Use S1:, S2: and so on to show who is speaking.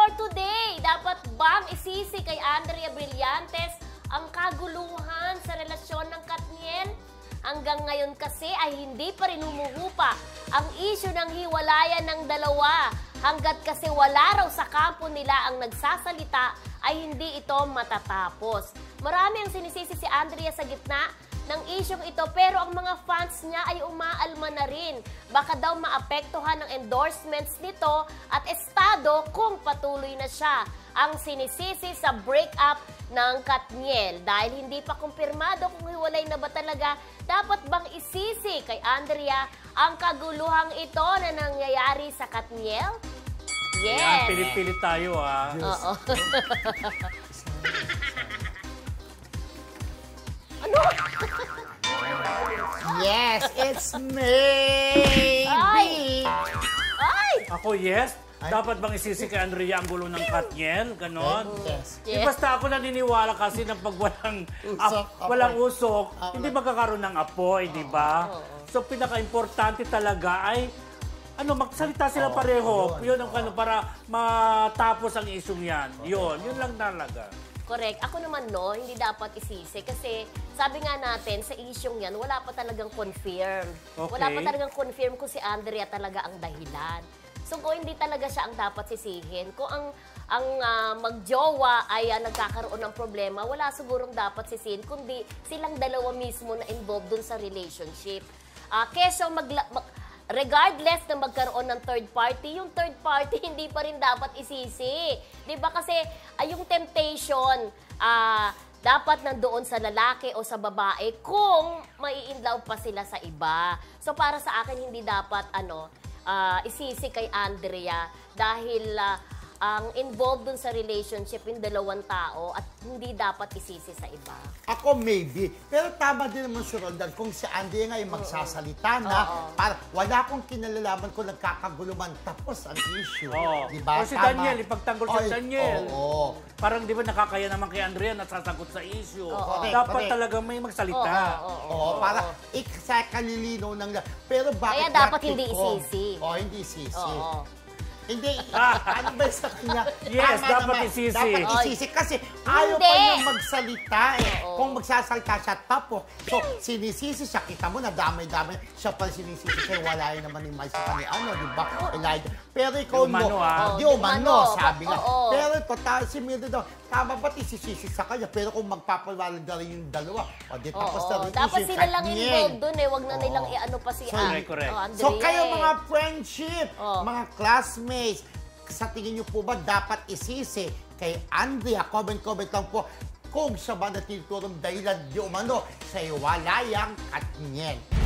S1: for today, dapat bang isisi kay Andrea Brillantes ang kaguluhan sa relasyon ng Katniel? Hanggang ngayon kasi ay hindi pa rin humuhupa ang issue ng hiwalayan ng dalawa. Hanggat kasi wala raw sa kampo nila ang nagsasalita ay hindi ito matatapos. Marami ang sinisisi si Andrea sa gitna ng isyong ito, pero ang mga fans niya ay umaalma na rin. Baka daw maapektuhan ng endorsements nito at estado kung patuloy na siya ang sinisisi sa breakup ng Katniel. Dahil hindi pa kumpirmado kung hiwalay na ba talaga, dapat bang isisi kay Andrea ang kaguluhang ito na nangyayari sa Katniel? Yes!
S2: Ayan, pilit-pilit tayo, ah.
S1: Oo. Ano?
S3: Yes, it's me!
S1: Ay! Ay!
S2: Ako, yes.
S3: Ay.
S2: Dapat bang isisi kay Andrea ang gulo ng Katniel? Ganon.
S3: Yes.
S2: Di basta ako naniniwala kasi na pag walang usok, hindi magkakaroon ng apoy, di ba? So, pinaka-importante talaga ay magsalita sila pareho. Yun ang para matapos ang isyong yan. Yun lang talaga.
S1: Correct. Ako naman, hindi dapat isisi. Kasi sabi nga natin, sa isyong yan, wala pa talagang confirm.
S2: Okay.
S1: Wala pa talagang confirm kung si Andrea talaga ang dahilan. So, kung hindi talaga siya ang dapat sisihin, kung ang magjowa ay nagkakaroon ng problema, wala sigurong dapat sisihin, kundi silang dalawa mismo na involved dun sa relationship. Keso regardless na magkaroon ng third party, yung third party hindi pa rin dapat isisi. Diba? Kasi yung temptation, dapat nandoon sa lalaki o sa babae kung mai-inlove pa sila sa iba. So para sa akin, hindi dapat isisi kay Andrea dahil ang involved dun sa relationship yung dalawang tao at hindi dapat isisi sa iba.
S3: Ako maybe. Pero tama din naman si Roldan kung si Andrea nga ay magsasalita na para wala akong kinalalaman kung nagkakaguluman tapos ang issue. Diba?
S2: O si Daniel, ipagtanggol si Daniel. Parang di ba nakakaya naman kay Andrea nasasagot sa issue. Dapat talaga may magsalita.
S3: Para sa kalilinaw ng pero bakit
S1: kaya dapat hindi isisi.
S3: Hindi isisi. Hindi, ano ba sa kanya?
S2: Yes, dapat isisi.
S3: Dapat isisi kasi ayaw pa niya magsalita Kung magsasalita siya, tapos, so, sinisisi siya. Kita mo na damay-damay. Siya pa sinisisi siya. Wala yun naman ni Mike sa kanya. Di ba? Elijah. Pero ikaw
S2: di
S3: umano, sabi nga. Pero ito, si Mildred daw, tama ba't isisisi sa kanya? Pero kung magpapaliwanag na rin yung dalawa, di tapos na rin
S1: dapat sila lang involved dun Wag na nilang pa si
S2: correct.
S1: Andrea.
S3: So kayo mga friendship, mga classmates, sa tingin niyo po ba dapat isisi kay Andrea? Comment lang po kung siya ba natiturong dahilan di umano sa iwalayang Katniel.